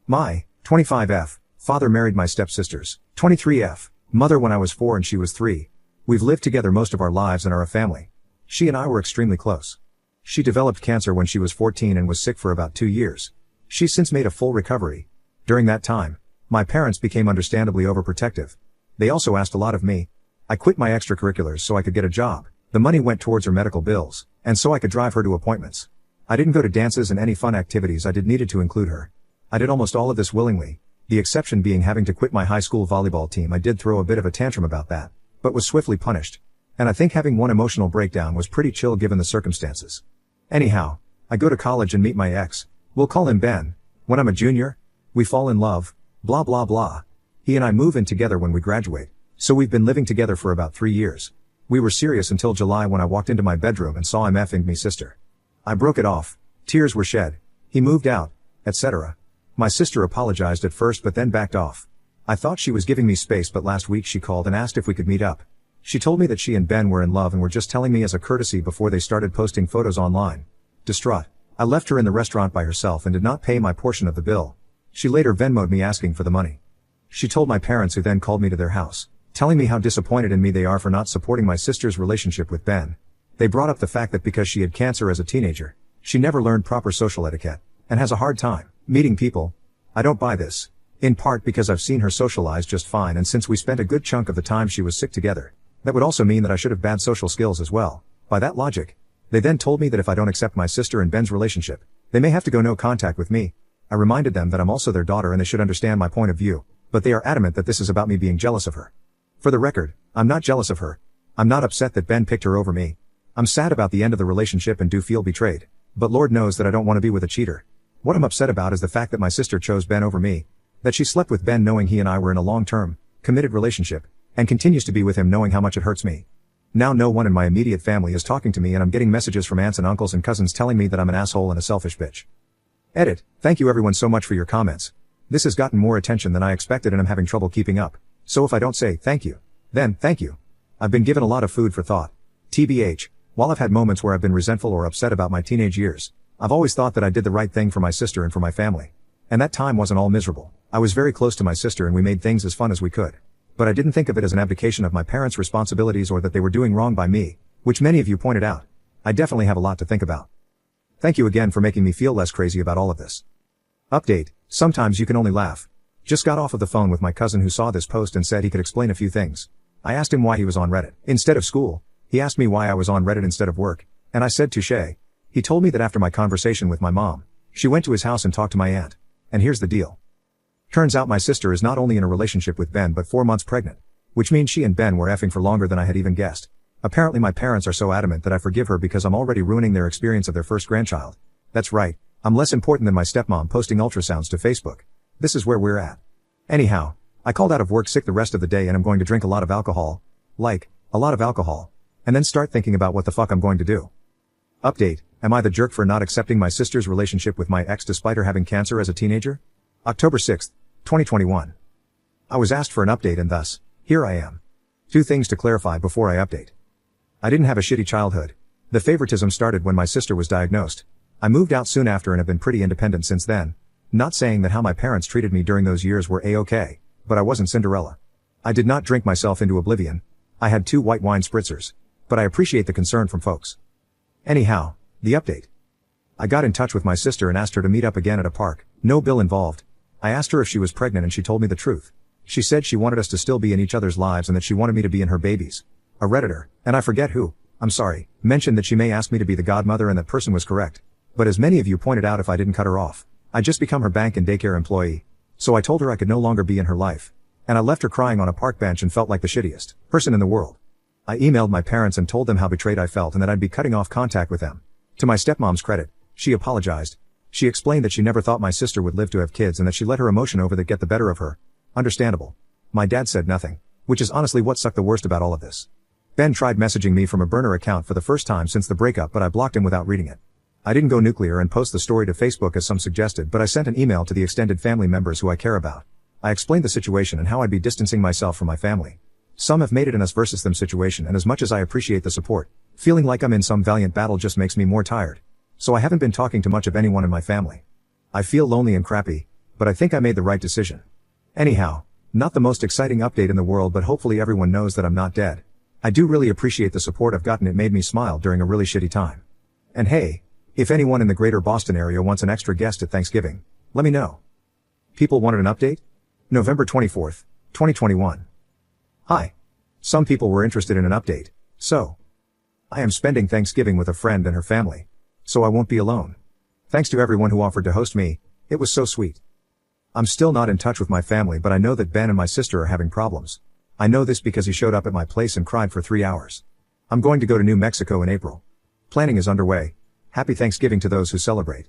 My 25F, father married my stepsisters. 23F, mother when I was 4 and she was 3. We've lived together most of our lives and are a family. She and I were extremely close. She developed cancer when she was 14 and was sick for about 2 years. She's since made a full recovery. During that time, my parents became understandably overprotective. They also asked a lot of me. I quit my extracurriculars so I could get a job. The money went towards her medical bills, and so I could drive her to appointments. I didn't go to dances and any fun activities I did needed to include her. I did almost all of this willingly, the exception being having to quit my high school volleyball team. I did throw a bit of a tantrum about that, but was swiftly punished. And I think having one emotional breakdown was pretty chill given the circumstances. Anyhow, I go to college and meet my ex, we'll call him Ben. When I'm a junior, we fall in love, blah blah blah. He and I move in together when we graduate, so we've been living together for about 3 years. We were serious until July when I walked into my bedroom and saw him effing me sister. I broke it off, tears were shed, he moved out, etc. My sister apologized at first but then backed off. I thought she was giving me space, but last week she called and asked if we could meet up. She told me that she and Ben were in love and were just telling me as a courtesy before they started posting photos online. Distraught, I left her in the restaurant by herself and did not pay my portion of the bill. She later Venmo'd me asking for the money. She told my parents, who then called me to their house, telling me how disappointed in me they are for not supporting my sister's relationship with Ben. They brought up the fact that because she had cancer as a teenager, she never learned proper social etiquette, and has a hard time meeting people. I don't buy this. In part because I've seen her socialize just fine, and since we spent a good chunk of the time she was sick together, that would also mean that I should have bad social skills as well. By that logic, they then told me that if I don't accept my sister and Ben's relationship, they may have to go no contact with me. I reminded them that I'm also their daughter and they should understand my point of view, but they are adamant that this is about me being jealous of her. For the record, I'm not jealous of her. I'm not upset that Ben picked her over me. I'm sad about the end of the relationship and do feel betrayed, but Lord knows that I don't want to be with a cheater. What I'm upset about is the fact that my sister chose Ben over me, that she slept with Ben knowing he and I were in a long-term, committed relationship, and continues to be with him knowing how much it hurts me. Now no one in my immediate family is talking to me and I'm getting messages from aunts and uncles and cousins telling me that I'm an asshole and a selfish bitch. Edit. Thank you everyone so much for your comments. This has gotten more attention than I expected and I'm having trouble keeping up. So if I don't say thank you, then thank you. I've been given a lot of food for thought. TBH, while I've had moments where I've been resentful or upset about my teenage years, I've always thought that I did the right thing for my sister and for my family. And that time wasn't all miserable. I was very close to my sister and we made things as fun as we could. But I didn't think of it as an abdication of my parents' responsibilities or that they were doing wrong by me, which many of you pointed out. I definitely have a lot to think about. Thank you again for making me feel less crazy about all of this. Update, sometimes you can only laugh. Just got off of the phone with my cousin who saw this post and said he could explain a few things. I asked him why he was on Reddit instead of school. He asked me why I was on Reddit instead of work, and I said touché. He told me that after my conversation with my mom, she went to his house and talked to my aunt. And here's the deal. Turns out my sister is not only in a relationship with Ben but 4 months pregnant, which means she and Ben were effing for longer than I had even guessed. Apparently my parents are so adamant that I forgive her because I'm already ruining their experience of their first grandchild. That's right, I'm less important than my stepmom posting ultrasounds to Facebook. This is where we're at. Anyhow, I called out of work sick the rest of the day and I'm going to drink a lot of alcohol. Like, a lot of alcohol. And then start thinking about what the fuck I'm going to do. Update, am I the jerk for not accepting my sister's relationship with my ex despite her having cancer as a teenager? October 6, 2021. I was asked for an update and thus, here I am. 2 things to clarify before I update. I didn't have a shitty childhood. The favoritism started when my sister was diagnosed. I moved out soon after and have been pretty independent since then. Not saying that how my parents treated me during those years were a-okay, but I wasn't Cinderella. I did not drink myself into oblivion. I had 2 white wine spritzers. But I appreciate the concern from folks. Anyhow, the update. I got in touch with my sister and asked her to meet up again at a park, no bill involved. I asked her if she was pregnant and she told me the truth. She said she wanted us to still be in each other's lives and that she wanted me to be in her babies. A Redditor, and I forget who, I'm sorry, mentioned that she may ask me to be the godmother and that person was correct. But as many of you pointed out, if I didn't cut her off, I'd just become her bank and daycare employee. So I told her I could no longer be in her life. And I left her crying on a park bench and felt like the shittiest person in the world. I emailed my parents and told them how betrayed I felt and that I'd be cutting off contact with them. To my stepmom's credit, she apologized. She explained that she never thought my sister would live to have kids and that she let her emotion over that get the better of her. Understandable. My dad said nothing, which is honestly what sucked the worst about all of this. Ben tried messaging me from a burner account for the first time since the breakup, but I blocked him without reading it. I didn't go nuclear and post the story to Facebook as some suggested, but I sent an email to the extended family members who I care about. I explained the situation and how I'd be distancing myself from my family. Some have made it an us versus them situation, and as much as I appreciate the support, feeling like I'm in some valiant battle just makes me more tired. So I haven't been talking to much of anyone in my family. I feel lonely and crappy, but I think I made the right decision. Anyhow, not the most exciting update in the world, but hopefully everyone knows that I'm not dead. I do really appreciate the support I've gotten. It made me smile during a really shitty time. And hey, if anyone in the greater Boston area wants an extra guest at Thanksgiving, let me know. People wanted an update? November 24th, 2021. Hi. Some people were interested in an update, so I am spending Thanksgiving with a friend and her family, so I won't be alone. Thanks to everyone who offered to host me, it was so sweet. I'm still not in touch with my family, but I know that Ben and my sister are having problems. I know this because he showed up at my place and cried for 3 hours. I'm going to go to New Mexico in April. Planning is underway. Happy Thanksgiving to those who celebrate.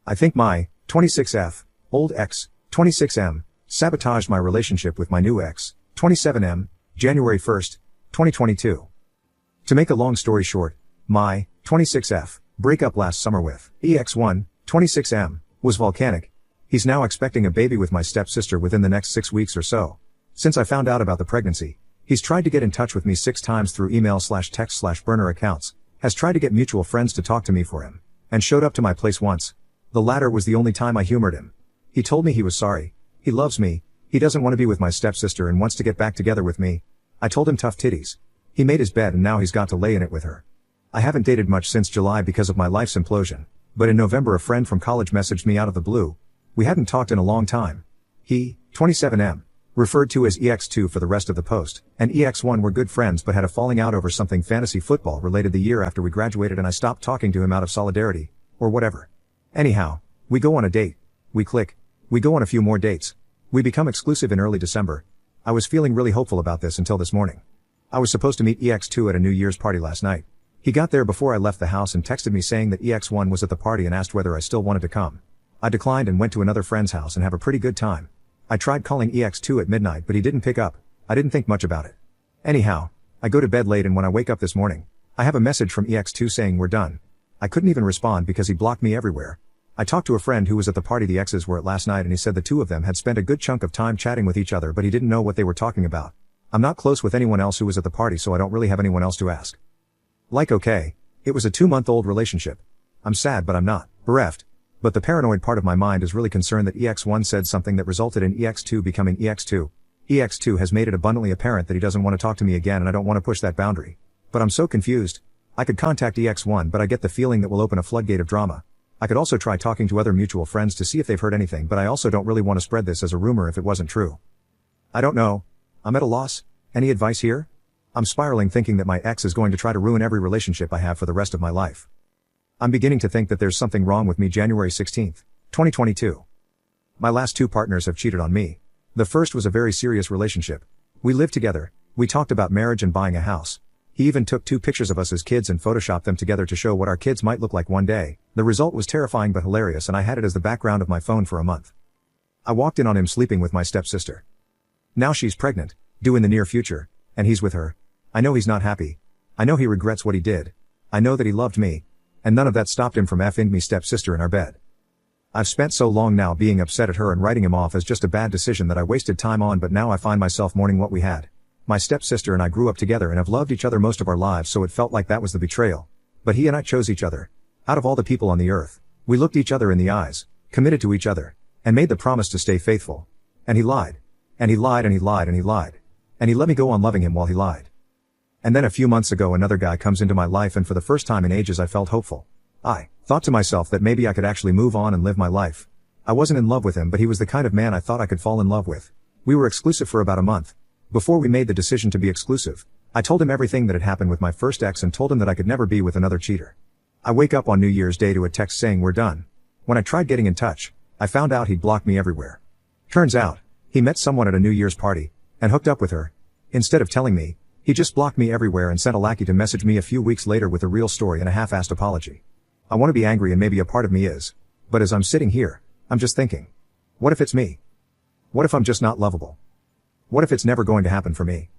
I think my 26F, old ex, 26M, sabotaged my relationship with my new ex, 27M, January 1st, 2022. To make a long story short, my 26F breakup last summer with EX1, 26M, was volcanic. He's now expecting a baby with my stepsister within the next 6 weeks or so. Since I found out about the pregnancy, he's tried to get in touch with me 6 times through email/text/burner accounts, has tried to get mutual friends to talk to me for him, and showed up to my place once. The latter was the only time I humored him. He told me he was sorry. He loves me. He doesn't want to be with my stepsister and wants to get back together with me. I told him tough titties. He made his bed and now he's got to lay in it with her. I haven't dated much since July because of my life's implosion, but in November a friend from college messaged me out of the blue. We hadn't talked in a long time. He, 27M, referred to as EX2 for the rest of the post, and EX1 were good friends but had a falling out over something fantasy football related the year after we graduated, and I stopped talking to him out of solidarity, or whatever. Anyhow, we go on a date. We click. We go on a few more dates. We become exclusive in early December. I was feeling really hopeful about this until this morning. I was supposed to meet EX2 at a New Year's party last night. He got there before I left the house and texted me saying that EX1 was at the party and asked whether I still wanted to come. I declined and went to another friend's house and have a pretty good time. I tried calling EX2 at midnight but he didn't pick up. I didn't think much about it. Anyhow, I go to bed late and when I wake up this morning, I have a message from EX2 saying we're done. I couldn't even respond because he blocked me everywhere. I talked to a friend who was at the party the exes were at last night and he said the two of them had spent a good chunk of time chatting with each other but he didn't know what they were talking about. I'm not close with anyone else who was at the party so I don't really have anyone else to ask. Like okay, it was a 2-month-old relationship. I'm sad but I'm not bereft. But the paranoid part of my mind is really concerned that EX1 said something that resulted in EX2 becoming EX2. EX2 has made it abundantly apparent that he doesn't want to talk to me again and I don't want to push that boundary. But I'm so confused. I could contact EX1 but I get the feeling that will open a floodgate of drama. I could also try talking to other mutual friends to see if they've heard anything, but I also don't really want to spread this as a rumor if it wasn't true. I don't know. I'm at a loss. Any advice here? I'm spiraling thinking that my ex is going to try to ruin every relationship I have for the rest of my life. I'm beginning to think that there's something wrong with me. January 16th, 2022. My last 2 partners have cheated on me. The first was a very serious relationship. We lived together, we talked about marriage and buying a house. He even took 2 pictures of us as kids and photoshopped them together to show what our kids might look like one day. The result was terrifying but hilarious and I had it as the background of my phone for a month. I walked in on him sleeping with my stepsister. Now she's pregnant, due in the near future, and he's with her. I know he's not happy. I know he regrets what he did. I know that he loved me. And none of that stopped him from effing me stepsister in our bed. I've spent so long now being upset at her and writing him off as just a bad decision that I wasted time on, but now I find myself mourning what we had. My stepsister and I grew up together and have loved each other most of our lives, so it felt like that was the betrayal. But he and I chose each other. Out of all the people on the earth, we looked each other in the eyes, committed to each other, and made the promise to stay faithful. And he lied. And he lied and he lied and he lied. And he let me go on loving him while he lied. And then a few months ago another guy comes into my life and for the first time in ages I felt hopeful. I thought to myself that maybe I could actually move on and live my life. I wasn't in love with him but he was the kind of man I thought I could fall in love with. We were exclusive for about a month. Before we made the decision to be exclusive, I told him everything that had happened with my first ex and told him that I could never be with another cheater. I wake up on New Year's Day to a text saying we're done. When I tried getting in touch, I found out he'd blocked me everywhere. Turns out, he met someone at a New Year's party, and hooked up with her. Instead of telling me, he just blocked me everywhere and sent a lackey to message me a few weeks later with a real story and a half-assed apology. I want to be angry and maybe a part of me is. But as I'm sitting here, I'm just thinking. What if it's me? What if I'm just not lovable? What if it's never going to happen for me?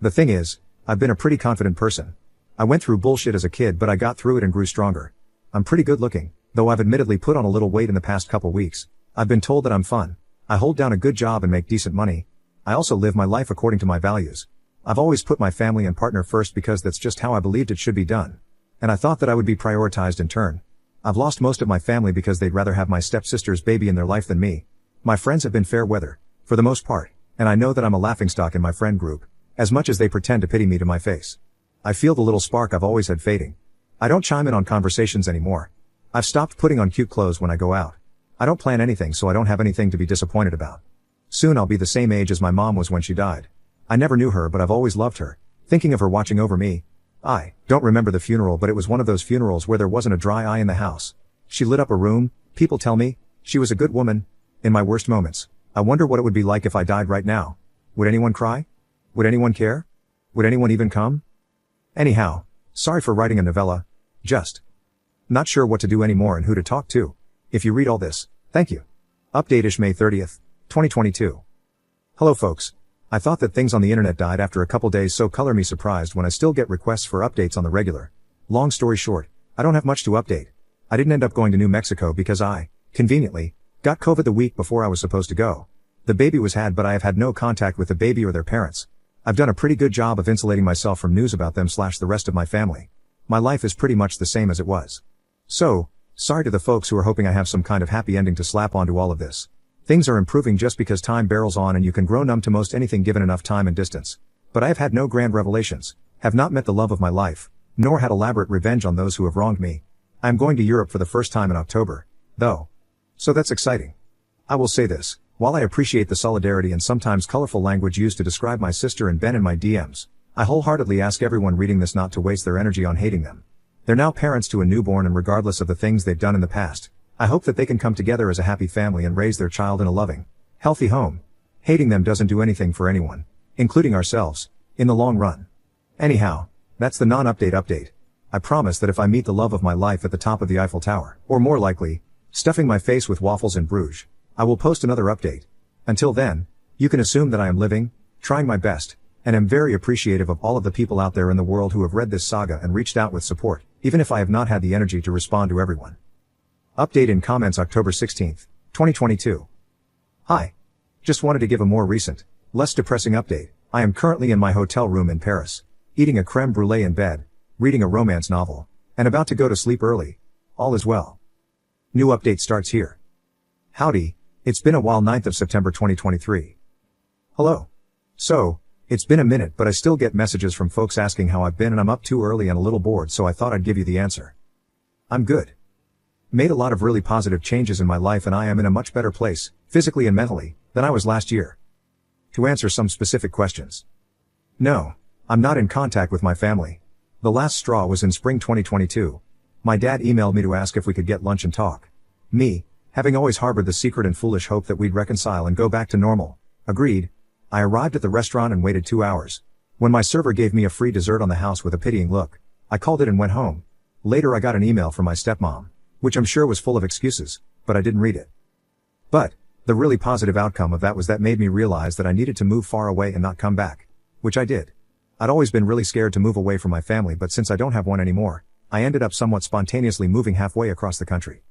The thing is, I've been a pretty confident person. I went through bullshit as a kid but I got through it and grew stronger. I'm pretty good looking, though I've admittedly put on a little weight in the past couple weeks. I've been told that I'm fun. I hold down a good job and make decent money. I also live my life according to my values. I've always put my family and partner first because that's just how I believed it should be done. And I thought that I would be prioritized in turn. I've lost most of my family because they'd rather have my stepsister's baby in their life than me. My friends have been fair weather, for the most part, and I know that I'm a laughingstock in my friend group, as much as they pretend to pity me to my face. I feel the little spark I've always had fading. I don't chime in on conversations anymore. I've stopped putting on cute clothes when I go out. I don't plan anything, so I don't have anything to be disappointed about. Soon I'll be the same age as my mom was when she died. I never knew her, but I've always loved her, thinking of her watching over me. I don't remember the funeral, but it was one of those funerals where there wasn't a dry eye in the house. She lit up a room. People tell me she was a good woman. In my worst moments, I wonder what it would be like if I died right now. Would anyone cry? Would anyone care? Would anyone even come? Anyhow, sorry for writing a novella. Just not sure what to do anymore and who to talk to. If you read all this, thank you. Update-ish May 30th, 2022. Hello folks. I thought that things on the internet died after a couple days, so color me surprised when I still get requests for updates on the regular. Long story short, I don't have much to update. I didn't end up going to New Mexico because I, conveniently, got COVID the week before I was supposed to go. The baby was had, but I have had no contact with the baby or their parents. I've done a pretty good job of insulating myself from news about them / the rest of my family. My life is pretty much the same as it was. So, sorry to the folks who are hoping I have some kind of happy ending to slap onto all of this. Things are improving just because time barrels on and you can grow numb to most anything given enough time and distance. But I have had no grand revelations, have not met the love of my life, nor had elaborate revenge on those who have wronged me. I am going to Europe for the first time in October, though. So that's exciting. I will say this, while I appreciate the solidarity and sometimes colorful language used to describe my sister and Ben in my DMs, I wholeheartedly ask everyone reading this not to waste their energy on hating them. They're now parents to a newborn, and regardless of the things they've done in the past, I hope that they can come together as a happy family and raise their child in a loving, healthy home. Hating them doesn't do anything for anyone, including ourselves, in the long run. Anyhow, that's the non-update update. I promise that if I meet the love of my life at the top of the Eiffel Tower, or more likely, stuffing my face with waffles in Bruges, I will post another update. Until then, you can assume that I am living, trying my best, and am very appreciative of all of the people out there in the world who have read this saga and reached out with support, even if I have not had the energy to respond to everyone. Update in comments October 16th, 2022. Hi. Just wanted to give a more recent, less depressing update. I am currently in my hotel room in Paris, eating a creme brulee in bed, reading a romance novel, and about to go to sleep early. All is well. New update starts here. Howdy, it's been a while. 9th of September 2023. Hello. So, it's been a minute, but I still get messages from folks asking how I've been, and I'm up too early and a little bored, so I thought I'd give you the answer. I'm good. Made a lot of really positive changes in my life, and I am in a much better place, physically and mentally, than I was last year. To answer some specific questions. No, I'm not in contact with my family. The last straw was in spring 2022. My dad emailed me to ask if we could get lunch and talk. Me, having always harbored the secret and foolish hope that we'd reconcile and go back to normal, agreed. I arrived at the restaurant and waited 2 hours. When my server gave me a free dessert on the house with a pitying look, I called it and went home. Later I got an email from my stepmom, which I'm sure was full of excuses, but I didn't read it. But, the really positive outcome of that was that made me realize that I needed to move far away and not come back. Which I did. I'd always been really scared to move away from my family, but since I don't have one anymore, I ended up somewhat spontaneously moving halfway across the country.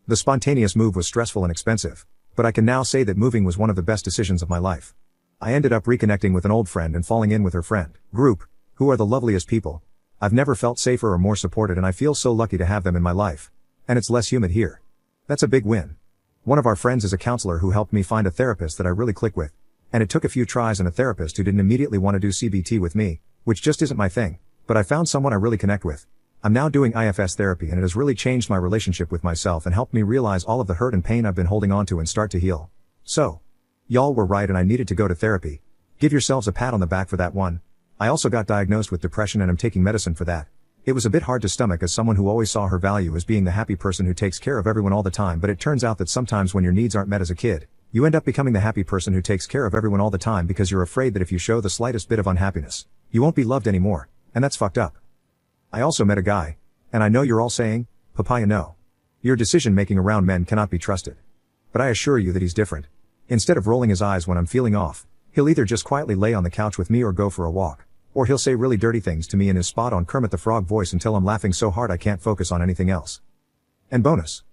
The spontaneous move was stressful and expensive, but I can now say that moving was one of the best decisions of my life. I ended up reconnecting with an old friend and falling in with her friend group, who are the loveliest people. I've never felt safer or more supported, and I feel so lucky to have them in my life. And it's less humid here. That's a big win. One of our friends is a counselor who helped me find a therapist that I really click with. And it took a few tries and a therapist who didn't immediately want to do CBT with me, which just isn't my thing. But I found someone I really connect with. I'm now doing IFS therapy, and it has really changed my relationship with myself and helped me realize all of the hurt and pain I've been holding on to and start to heal. So, y'all were right, and I needed to go to therapy. Give yourselves a pat on the back for that one. I also got diagnosed with depression and am taking medicine for that. It was a bit hard to stomach as someone who always saw her value as being the happy person who takes care of everyone all the time, but it turns out that sometimes when your needs aren't met as a kid, you end up becoming the happy person who takes care of everyone all the time because you're afraid that if you show the slightest bit of unhappiness, you won't be loved anymore, and that's fucked up. I also met a guy, and I know you're all saying, Papaya, no. Your decision-making around men cannot be trusted. But I assure you that he's different. Instead of rolling his eyes when I'm feeling off, he'll either just quietly lay on the couch with me or go for a walk, or he'll say really dirty things to me in his spot-on Kermit the Frog voice until I'm laughing so hard I can't focus on anything else. And bonus.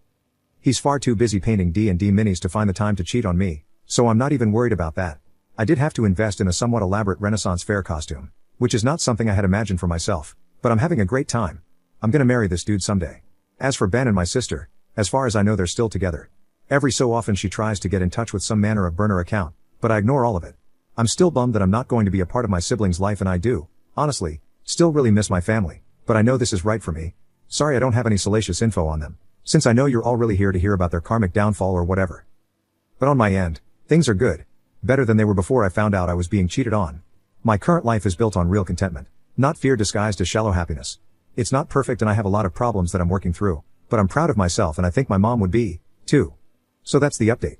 He's far too busy painting D&D minis to find the time to cheat on me, so I'm not even worried about that. I did have to invest in a somewhat elaborate Renaissance fair costume, which is not something I had imagined for myself, but I'm having a great time. I'm gonna marry this dude someday. As for Ben and my sister, as far as I know they're still together. Every so often she tries to get in touch with some manner of burner account, but I ignore all of it. I'm still bummed that I'm not going to be a part of my siblings' life, and I do, honestly, still really miss my family, but I know this is right for me. Sorry I don't have any salacious info on them, since I know you're all really here to hear about their karmic downfall or whatever. But on my end, things are good. Better than they were before I found out I was being cheated on. My current life is built on real contentment, not fear disguised as shallow happiness. It's not perfect and I have a lot of problems that I'm working through, but I'm proud of myself and I think my mom would be, too. So that's the update.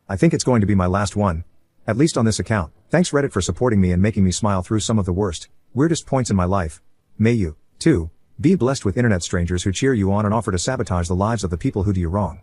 I think it's going to be my last one, at least on this account. Thanks Reddit for supporting me and making me smile through some of the worst, weirdest points in my life. May you, too, be blessed with internet strangers who cheer you on and offer to sabotage the lives of the people who do you wrong.